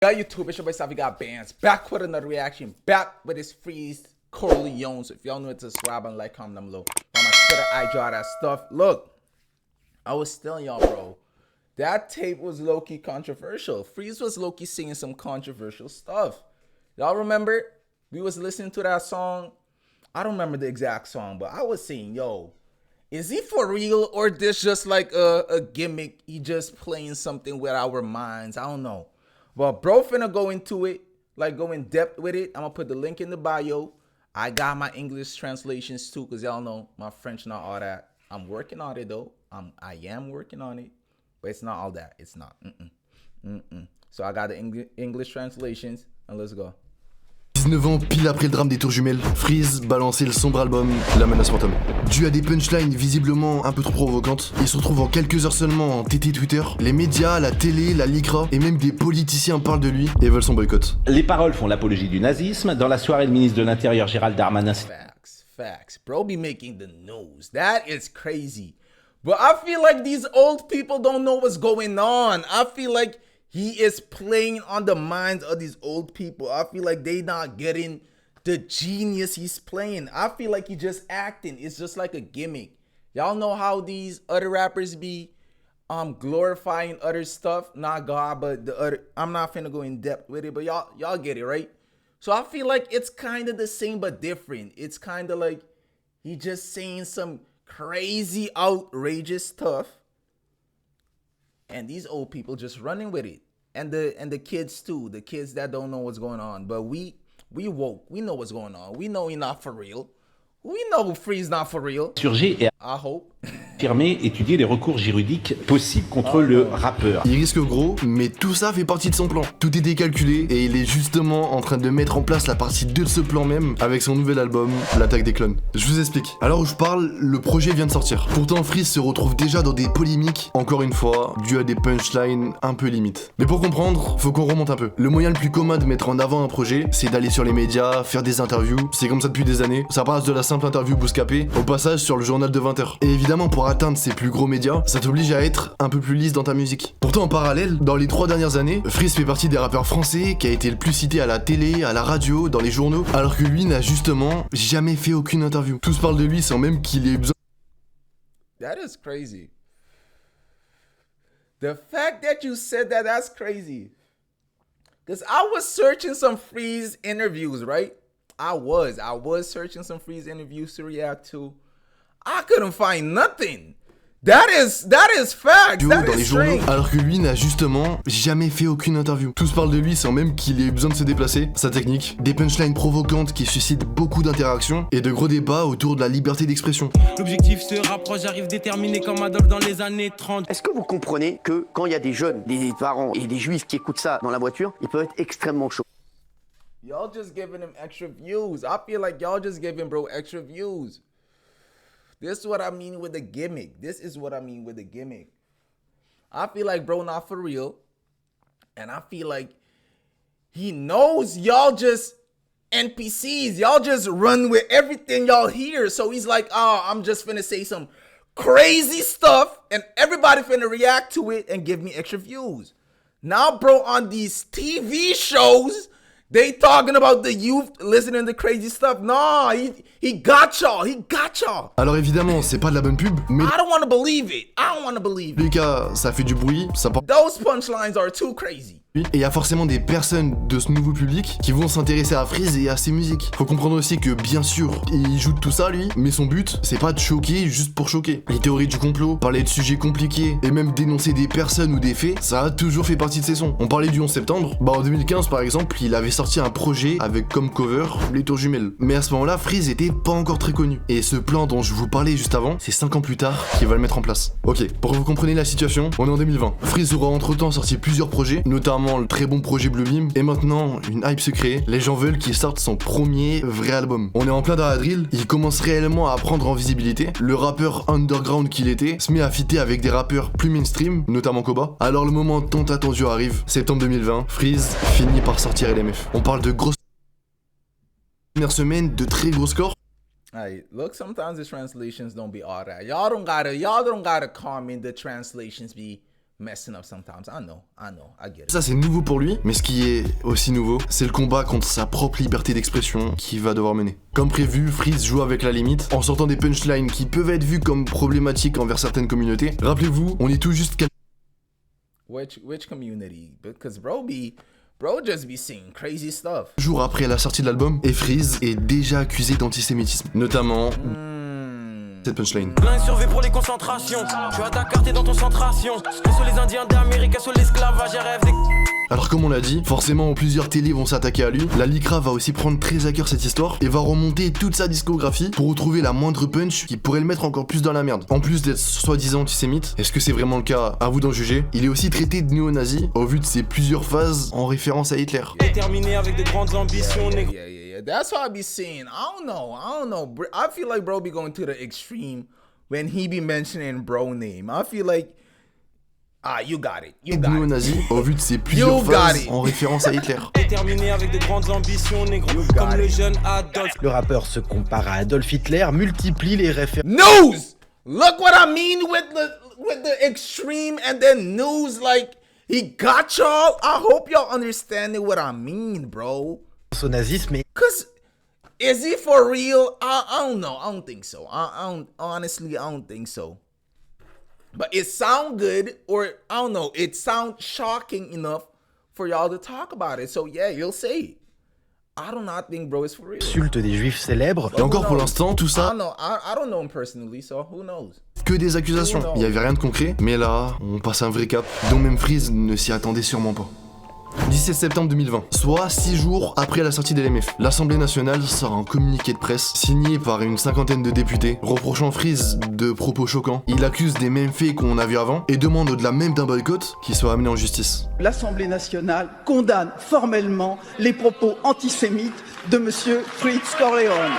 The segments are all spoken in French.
Yeah, YouTube, it's your boy Savvy Got Bands. Back with another reaction. Back with this Freeze Corleone. So if y'all new to subscribe and like, comment down below. On my Twitter, I draw that stuff. Look, I was telling y'all, bro. That tape was low-key controversial. Freeze was low-key singing some controversial stuff. Y'all remember? We was listening to that song. I don't remember the exact song, but I was saying, yo, is he for real or this just like a gimmick? He just playing something with our minds. I don't know. But bro finna go into it, like go in depth with it. I'm gonna put the link in the bio. I got my English translations too, because y'all know my French not all that. I'm working on it though. I am working on it, but it's not all that. It's not. So I got the English translations, and let's go. 19 ans, pile après le drame des Tours Jumelles, Freeze balançait le sombre album La Menace Fantôme. Dû à des punchlines visiblement un peu trop provocantes, il se retrouve en quelques heures seulement en TT Twitter. Les médias, la télé, la LICRA et même des politiciens parlent de lui et veulent son boycott. Les paroles font l'apologie du nazisme. Dans la soirée, le ministre de l'Intérieur Gérald Darmanin... Facts. Bro be making the news. That is crazy. But I feel like these old people don't know what's going on. I feel like he is playing on the minds of these old people. I feel like they not getting the genius he's playing. I feel like he's just acting. It's just like a gimmick. Y'all know how these other rappers be glorifying other stuff. Not God, but the other. I'm not finna go in depth with it, but y'all get it, right? So I feel like it's kind of the same but different. It's kind of like he just saying some crazy, outrageous stuff. And these old people just running with it. And the kids too. The kids that don't know what's going on. But we woke. We know what's going on. We know he's not for real. We know Freeze not for real. Surgé et I hope. affirmé étudier les recours juridiques possibles contre le rappeur. Il risque gros, mais tout ça fait partie de son plan. Tout était calculé et il est justement en train de mettre en place la partie 2 de ce plan même avec son nouvel album, L'attaque des clones. Je vous explique. Alors où je parle, le projet vient de sortir. Pourtant Freeze se retrouve déjà dans des polémiques, encore une fois, dû à des punchlines un peu limites. Mais pour comprendre, faut qu'on remonte un peu. Le moyen le plus commun de mettre en avant un projet, c'est d'aller sur les médias, faire des interviews. C'est comme ça depuis des années. Ça passe de la simple interview bouscapée au passage sur le journal de 20h. Et évidemment, pour atteindre ces plus gros médias, ça t'oblige à être un peu plus lisse dans ta musique. Pourtant en parallèle, dans les 3 dernières années, Freeze fait partie des rappeurs français qui a été le plus cité à la télé, à la radio, dans les journaux, alors que lui n'a justement jamais fait aucune interview. Tous parlent de lui sans même qu'il ait eu besoin. That is crazy. The fact that you said that, that's crazy. Because I was searching some Freeze interviews, right? I was searching some Freeze interviews to react to. I couldn't find nothing. That is fact. That Dans is les journaux, strange. alors que lui n'a justement jamais fait aucune interview. Tous parlent de lui sans même qu'il ait eu besoin de se déplacer, sa technique, des punchlines provocantes qui suscitent beaucoup d'interactions et de gros débats autour de la liberté d'expression. L'objectif se rapproche, j'arrive déterminé comme Adolphe dans les années 30. Est-ce que vous comprenez que quand il y a des jeunes, des parents et des juifs qui écoutent ça dans la voiture, ils peuvent être extrêmement chauds? Y'all just giving him extra views. I feel like y'all just giving bro extra views. This is what I mean with the gimmick. This is what I mean with the gimmick. I feel like bro not for real. And I feel like he knows y'all just NPCs. Y'all just run with everything y'all hear. So he's like, oh, I'm just finna say some crazy stuff and everybody finna react to it and give me extra views. Now, bro, on these TV shows, they talking about the youth listening to crazy stuff. Nah, he got y'all. He got y'all. Alors évidemment, c'est pas de la bonne pub, mais I don't want to believe it. I don't want to believe dans tous it. les cas, ça fait du bruit, ça porte. Those punchlines are too crazy. Et il y a forcément des personnes de ce nouveau public qui vont s'intéresser à Freeze et à ses musiques. Faut comprendre aussi que bien sûr, il joue de tout ça lui, mais son but, c'est pas de choquer juste pour choquer. Les théories du complot, parler de sujets compliqués et même dénoncer des personnes ou des faits, ça a toujours fait partie de ses sons. On parlait du 11 septembre, bah en 2015 par exemple, il avait sorti un projet avec comme cover les Tours Jumelles. Mais à ce moment-là, Freeze était pas encore très connu. Et ce plan dont je vous parlais juste avant, c'est 5 ans plus tard qu'il va le mettre en place. Ok, pour que vous compreniez la situation, on est en 2020. Freeze aura entre-temps sorti plusieurs projets, notamment le très bon projet Bluebeam, et maintenant, une hype se crée, les gens veulent qu'il sorte son premier vrai album. On est en plein dans la drill, il commence réellement à prendre en visibilité, le rappeur underground qu'il était se met à fitter avec des rappeurs plus mainstream, notamment Koba. Alors le moment tant attendu arrive, septembre 2020, Freeze finit par sortir LMF. On parle de grosses première semaine, de très gros scores. Hey, look, sometimes the translations don't be all that. Y'all don't gotta comment the translations be messing up sometimes. I know, I get it. Ça c'est nouveau pour lui, mais ce qui est aussi nouveau, c'est le combat contre sa propre liberté d'expression qu'il va devoir mener. Comme prévu, Freeze joue avec la limite, en sortant des punchlines qui peuvent être vues comme problématiques envers certaines communautés. Rappelez-vous, on est tout juste Which community? Because bro just be saying crazy stuff. jours après la sortie de l'album, et Freeze est déjà accusé d'antisémitisme, notamment cette punchline. Plein survie pour les concentrations. Je suis à Dakar, t'es dans ton centration. Que sur les Indiens d'Amérique, sur l'esclavage, j'ai rêve des... Alors comme on l'a dit, forcément plusieurs télés vont s'attaquer à lui, la Lycra va aussi prendre très à cœur cette histoire et va remonter toute sa discographie pour retrouver la moindre punch qui pourrait le mettre encore plus dans la merde. En plus d'être soi-disant antisémite, est-ce que c'est vraiment le cas? À vous d'en juger. Il est aussi traité de néo-nazi au vu de ses plusieurs phases en référence à Hitler. Déterminé avec de grandes ambitions, négro. Yeah. That's what I be saying. I don't know. I feel like bro be going to the extreme when he be mentioning bro name. I feel like you got it. Néo-nazi au vu de ses plusieurs phases en référence à Hitler. Déterminé avec de grandes ambitions, négro. Comme le jeune Adolf. Le rappeur se compare à Adolf Hitler, multiplie les références. News! Look what I mean with the extreme and then news, like he got y'all. I hope y'all understanding what I mean, bro. Au nazisme et Cause is he for real? I don't know. I don't think so. Honestly, I don't think so. But it sound good, or I don't know, it sounds shocking enough for y'all to talk about it. So yeah, you'll say it. I do not think bro is for real. insulte des juifs célèbres. Et encore pour l'instant, tout ça, I don't know him personally, so who knows? que des accusations. Il y avait rien de concret, mais là, on passe un vrai cap, dont même Freeze ne s'y attendait sûrement pas. 17 septembre 2020, soit 6 jours après la sortie de l'MF, l'Assemblée nationale sort un communiqué de presse signé par une cinquantaine de députés, reprochant Freeze de propos choquants. Il accuse des mêmes faits qu'on a vu avant et demande au-delà même d'un boycott qu'il soit amené en justice. L'Assemblée nationale condamne formellement les propos antisémites de monsieur Fritz Corleone.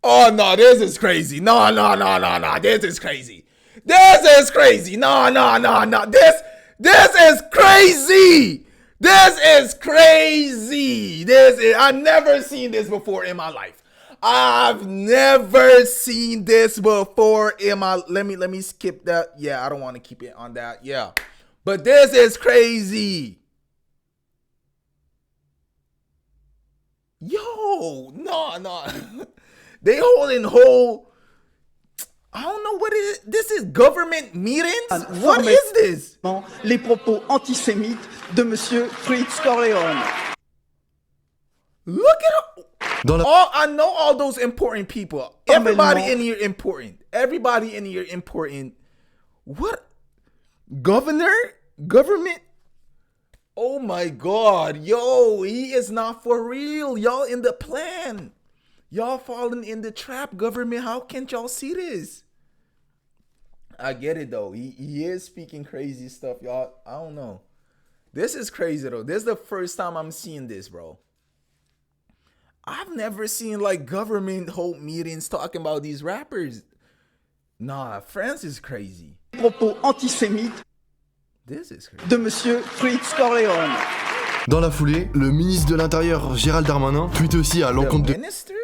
Oh no, this is crazy. No. This is crazy. This is crazy. No. This is crazy. I've never seen this before in my life. I've never seen this before in my. Let me skip that. Yeah, I don't want to keep it on that. Yeah, but this is crazy. Yo, no. They holding whole. I don't know what it is. This is government meetings? What is this? Les propos antisémites de monsieur Fritz Corleone. Look at I know all those important people. Everybody in here important. What? Government? Oh my God. Yo, he is not for real. Y'all in the plan. Y'all falling in the trap, government. How can't y'all see this? I get it though. He is speaking crazy stuff, y'all. I don't know. This is crazy though. This is the first time I'm seeing this, bro. I've never seen like government hold meetings talking about these rappers. Nah, France is crazy. Propos antisémites This is crazy. de monsieur Fritz Corleone. Dans la foulée, le ministre de l'Intérieur Gérald Darmanin tweet aussi à l'encontre de Minister?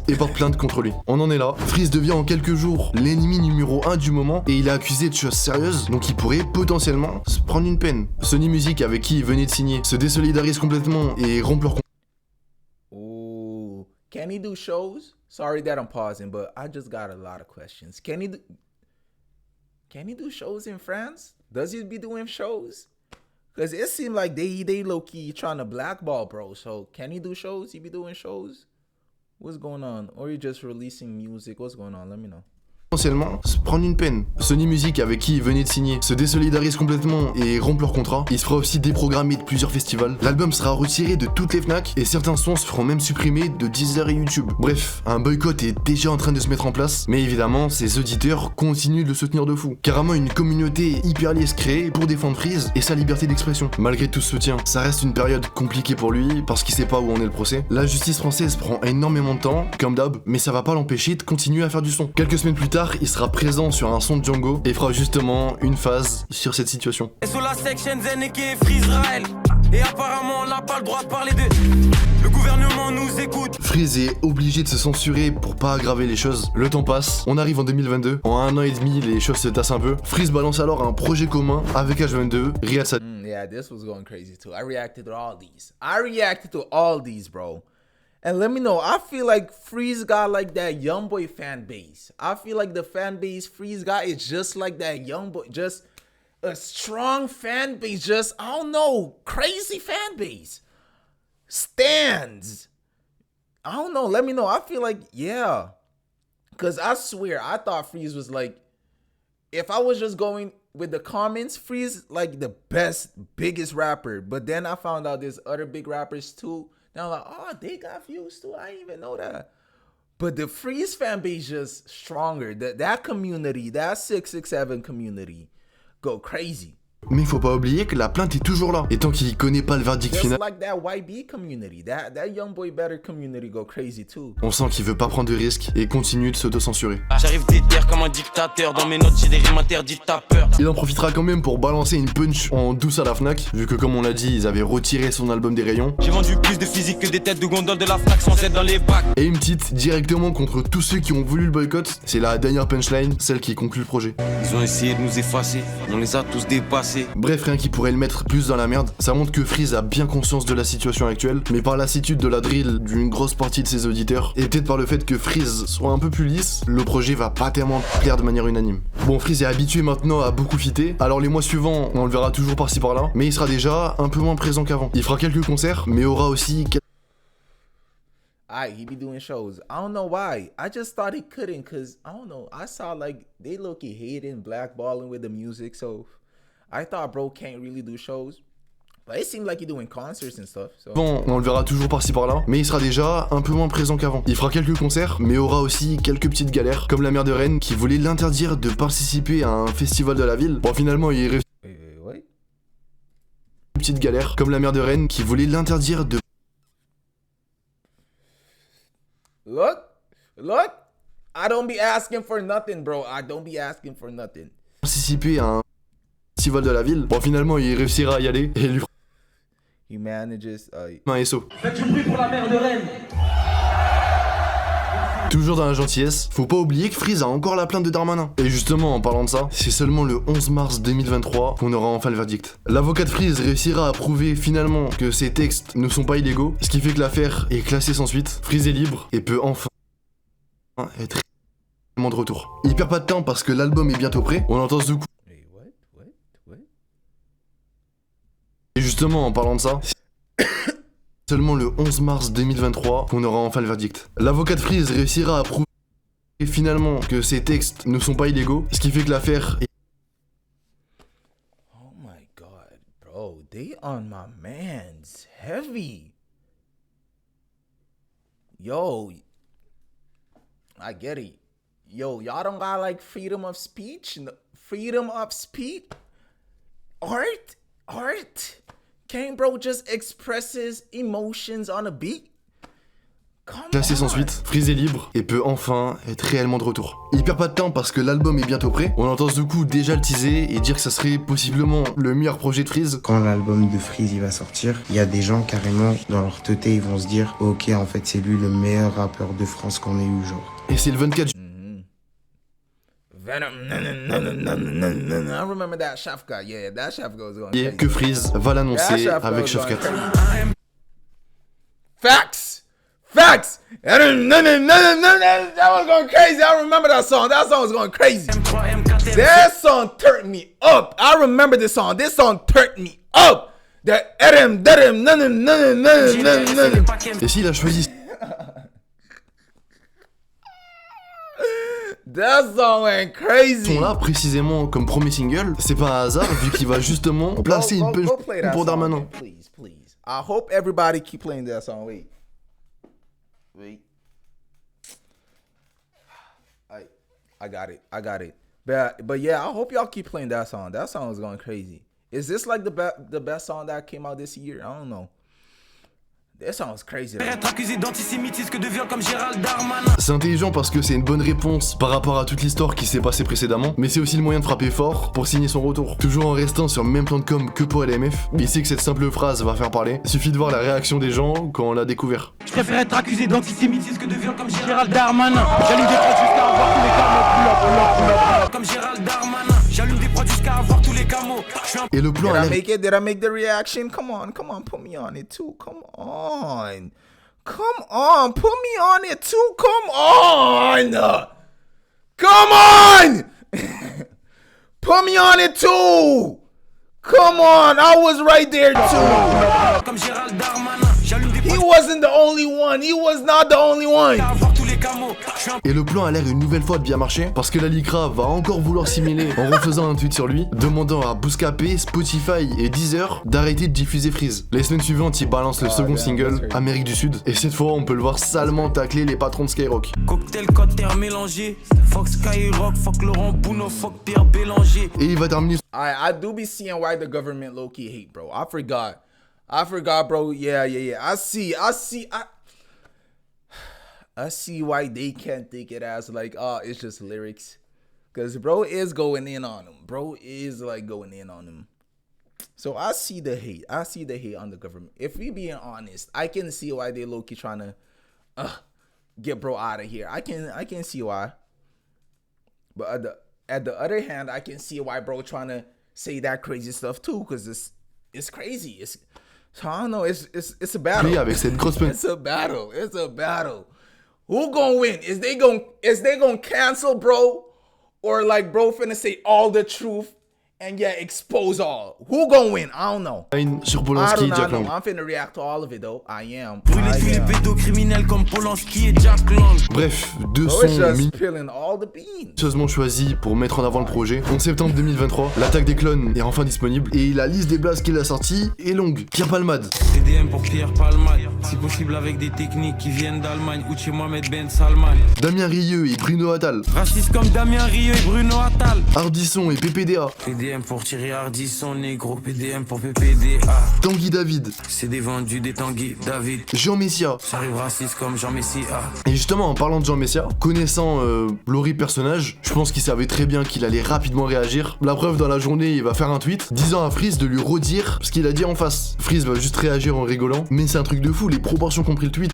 et porte plainte contre lui. On en est là. Freeze devient en quelques jours l'ennemi numéro 1 du moment et il est accusé de choses sérieuses, donc il pourrait potentiellement se prendre une peine. Sony Music, avec qui il venait de signer, se désolidarise complètement et rompt leur Ooh, can he do shows? Sorry that I'm pausing, but I just got a lot of questions. Can he do shows in France? Does he be doing shows? Because it seemed like they low-key trying to blackball bro. So can he do shows? He be doing shows? What's going on? Or you just releasing music? What's going on? Let me know. potentiellement se prendre une peine. Sony Music, avec qui il venait de signer, se désolidarise complètement et rompt leur contrat. Il se fera aussi déprogrammer de plusieurs festivals. L'album sera retiré de toutes les Fnac et certains sons se feront même supprimer de Deezer et YouTube. Bref, un boycott est déjà en train de se mettre en place, mais évidemment, ses auditeurs continuent de le soutenir de fou. Carrément une communauté hyper liée se crée pour défendre Freeze et sa liberté d'expression. Malgré tout ce soutien, ça reste une période compliquée pour lui parce qu'il sait pas où en est le procès. La justice française prend énormément de temps, comme d'hab, mais ça va pas l'empêcher de continuer à faire du son. Quelques semaines plus tard, il sera présent sur un son de Django et fera justement une phase sur cette situation. Et sur la section Zen et Freeze Raël. Et apparemment on n'a pas le droit de parler de Le gouvernement nous écoute. Freeze est obligé de se censurer pour pas aggraver les choses. Le temps passe, on arrive en 2022. En un an et demi, les choses se tassent un peu. Freeze balance alors un projet commun avec H22, Riyad Sadi. Yeah, this was going crazy too. I reacted to all these. I reacted to all these, bro. And let me know, I feel like Freeze got like that YoungBoy fan base. I feel like the fan base Freeze got is just like that YoungBoy, just a strong fan base, just, I don't know, crazy fan base. Stands. I don't know, let me know. I feel like, yeah. Because I swear, I thought Freeze was like, if I was just going with the comments, Freeze like the best, biggest rapper. But then I found out there's other big rappers too. Then I'm like, oh, they got views too. I didn't even know that. But the Freeze fan base just stronger. That community, that 667 community, go crazy. Mais faut pas oublier que la plainte est toujours là. Et tant qu'il connaît pas le verdict Just final, like that YB community, that YoungBoy Better community go crazy too. on sent qu'il veut pas prendre de risques et continue de s'auto-censurer. J'arrive déter comme un dictateur. Dans mes notes, j'ai des rimes interdites, t'as peur. Il en profitera quand même pour balancer une punch en douce à la Fnac, vu que comme on l'a dit, ils avaient retiré son album des rayons. J'ai vendu plus de physique que des têtes de gondole de la Fnac sans être dans les bacs. Et une petite directement contre tous ceux qui ont voulu le boycott. C'est la dernière punchline, celle qui conclut le projet. Ils ont essayé de nous effacer, on les a tous dépassés. Bref, rien qui pourrait le mettre plus dans la merde. Ça montre que Freeze a bien conscience de la situation actuelle, mais par lassitude de la drill d'une grosse partie de ses auditeurs, et peut-être par le fait que Freeze soit un peu plus lisse, le projet va pas tellement plaire de manière unanime. Bon, Freeze est habitué maintenant à beaucoup fitter, alors les mois suivants, on le verra toujours par-ci par-là, mais il sera déjà un peu moins présent qu'avant. Il fera quelques concerts, mais aura aussi He be doing shows. I don't know why. I just thought he couldn't because, I don't know. I saw like, they low-key hating, blackballing with the music. So I thought bro can't really do shows. But it seemed like he doing concerts and stuff. So. Bon, on le verra toujours par-ci par-là, mais il sera déjà un peu moins présent qu'avant. Il fera quelques concerts, mais aura aussi quelques petites galères, comme la maire de Rennes qui voulait l'interdire de participer à un festival de la ville. Bon, finalement, il réussit. Wait. Petite galère, comme la maire de Rennes qui voulait l'interdire de Look. I don't be asking for nothing, bro. I don't be asking for nothing. participer à un festival de la ville. Bon, finalement, il réussira à y aller et lui fera He manages. un SO. Toujours dans la gentillesse, faut pas oublier que Freeze a encore la plainte de Darmanin. Et justement, en parlant de ça, c'est seulement le 11 mars 2023 qu'on aura enfin le verdict. L'avocat de Freeze réussira à prouver finalement que ces textes ne sont pas illégaux, ce qui fait que l'affaire est classée sans suite. Freeze est libre et peut enfin être de retour. Il perd pas de temps parce que l'album est bientôt prêt. On entend ce coup. Wait, what? Et justement, en parlant de ça, seulement le 11 mars 2023 qu'on aura enfin le verdict. L'avocat de Freeze réussira à prouver finalement que ces textes ne sont pas illégaux, ce qui fait que l'affaire est Oh my god, bro. They on my man's heavy. Yo, I get it. Yo, y'all don't got like freedom of speech? Freedom of speech? Art? Can't bro just expresses emotions on a beat? Come classé sans on. suite. Freeze est libre et peut enfin être réellement de retour. Il perd pas de temps parce que l'album est bientôt prêt. On entend ce coup déjà le teaser et dire que ça serait possiblement le meilleur projet de Freeze. Quand l'album de Freeze il va sortir, il y a des gens carrément dans leur teuté, ils vont se dire ok, en fait c'est lui le meilleur rappeur de France qu'on ait eu, genre. Et c'est le 24 Venom. I remember that Shafka. Yeah, that Shafka was going juillet crazy. que Freeze va l'annoncer Shafka avec was Chef going 4. crazy. Facts. That was going crazy. I remember that song. That song was going crazy. That song turned me up. I remember this song. This song turned me up. That Et s'il a choisi That song went crazy. ce son-là précisément comme premier single, c'est pas un hasard vu qu'il va justement placer une punch Go play that pour song, Darmanin. man, please. I hope everybody keep playing that song. Wait. I got it. But yeah, I hope y'all keep playing that song. That song is going crazy. Is this like the best song that came out this year? I don't know. This sounds crazy. Though. Être accusé d'antisémitisme que de viol comme Gérald Darmanin. C'est intelligent parce que c'est une bonne réponse par rapport à toute l'histoire qui s'est passée précédemment, mais c'est aussi le moyen de frapper fort pour signer son retour. Toujours en restant sur le même plan de com que pour LMF, mais il sait que cette simple phrase va faire parler. Il suffit de voir la réaction des gens quand on l'a découvert. Je préfère être accusé d'antisémitisme que de viol comme Gérald Darmanin. J'allume des prods jusqu'à avoir tous les camos. Comme Gérald Darmanin. J'allume des prods jusqu'à avoir tous les camos. Et le plan Did a I l'air... make it? Did I make the reaction? Come on, put me on it too. Come on, put me on it too. Come on, put me on it too. Come on, I was right there too. Comme Gérald Darmanin. J'allume des He wasn't the only one. He was not the only one. avoir tous les camos. Et le plan a l'air une nouvelle fois de bien marcher, parce que la Lycra va encore vouloir s'y mêler en refaisant un tweet sur lui, demandant à Bouscapé, Spotify et Deezer d'arrêter de diffuser Freeze. Les semaines suivantes, il balance le second single, Amérique du Sud, et cette fois, on peut le voir salement tacler les patrons de Skyrock. Cocktail, cotter mélangé. Fuck Skyrock, fuck Laurent Bouno, fuck Pierre Bélanger. Et il va terminer I do be seeing why the government low key hate, bro. I forgot, bro. Yeah. I see why they can't take it as like, oh, it's just lyrics. Because bro is going in on them. Bro is like going in on them. So I see the hate. I see the hate on the government. If we being honest, I can see why they low key trying to get bro out of here. I can see why. But at the other hand, I can see why bro trying to say that crazy stuff too, because it's crazy. So I don't know. It's a battle. avec cette grosse It's a battle. Who gonna win? Is they gonna cancel bro, or like bro finna say all the truth and yeah, expose all? Who gonna win? I don't know. sur I Polanski do et not Jack know. Lang. I'm finna react to all of it though. I am. Brûler tous les pédocriminels comme Polanski et Jack Lang. Bref, deux So it's sons just mis spilling all the beans. minutieusement choisis pour mettre en avant le projet. En septembre 2023, l'attaque des clones est enfin disponible et la liste des blasts qu'il a sorti est longue. Pierre Palmade, TDM pour Pierre Palmade. Si possible avec des techniques qui viennent d'Allemagne. Uchi Mohamed Ben Salman. Damien Rieu et Bruno Attal, Raciste comme Damien Rieu et Bruno Attal. Ardisson et PPDA, PDM pour Thierry Ardisson, négro. PDM pour PPDA. Tanguy David, C'est des vendus des Tanguy David. Jean Messia. Ça arrive raciste comme Jean Messia. Et justement, en parlant de Jean Messia, connaissant l'horrible personnage, je pense qu'il savait très bien qu'il allait rapidement réagir. La preuve, dans la journée, il va faire un tweet disant à Freeze de lui redire ce qu'il a dit en face. Freeze va juste réagir en rigolant, mais c'est un truc de fou, les proportions qu'ont pris le tweet.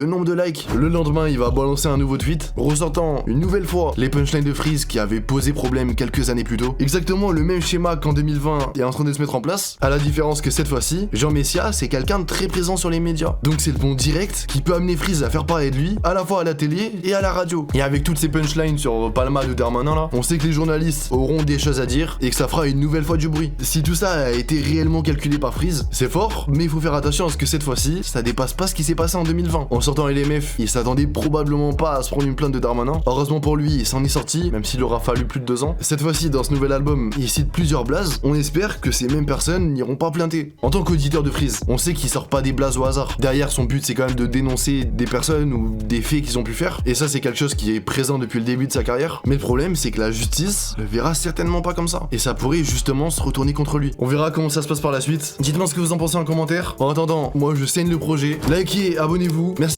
Le nombre de likes. Le lendemain, il va balancer un nouveau tweet, ressortant une nouvelle fois les punchlines de Freeze qui avaient posé problème quelques années plus tôt. Exactement le même schéma qu'en 2020 est en train de se mettre en place, à la différence que cette fois-ci, Jean Messia, c'est quelqu'un de très présent sur les médias. Donc c'est le bon direct qui peut amener Freeze à faire parler de lui, à la fois à la télé et à la radio. Et avec toutes ces punchlines sur Palmade ou Darmanin là, on sait que les journalistes auront des choses à dire et que ça fera une nouvelle fois du bruit. Si tout ça a été réellement calculé par Freeze, c'est fort, mais il faut faire attention à ce que cette fois-ci, ça dépasse pas ce qui s'est passé en 2020. En sortant LMF, il s'attendait probablement pas à se prendre une plainte de Darmanin. Heureusement pour lui, il s'en est sorti, même s'il aura fallu plus de 2 ans. Cette fois-ci, dans ce nouvel album, il cite plusieurs blazes. On espère que ces mêmes personnes n'iront pas plainter. En tant qu'auditeur de Freeze, on sait qu'il sort pas des blazes au hasard. Derrière, son but, c'est quand même de dénoncer des personnes ou des faits qu'ils ont pu faire. Et ça, c'est quelque chose qui est présent depuis le début de sa carrière. Mais le problème, c'est que la justice le verra certainement pas comme ça. Et ça pourrait justement se retourner contre lui. On verra comment ça se passe par la suite. Dites-moi ce que vous en pensez en commentaire. En attendant, moi, je saigne le projet. Likez, abonnez-vous. Merci.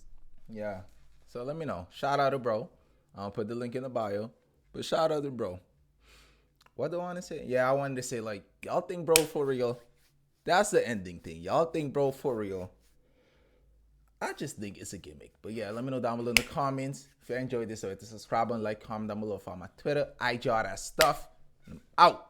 Yeah. So let me know. Shout out to bro. I'll put the link in the bio. But shout out to bro. What do I want to say? Yeah, I wanted to say like, y'all think bro for real? That's the ending thing. Y'all think bro for real? I just think it's a gimmick. But yeah, let me know down below in the comments. If you enjoyed this, so hit the subscribe and like, comment down below. Follow my Twitter, IG, all that stuff. And I'm out.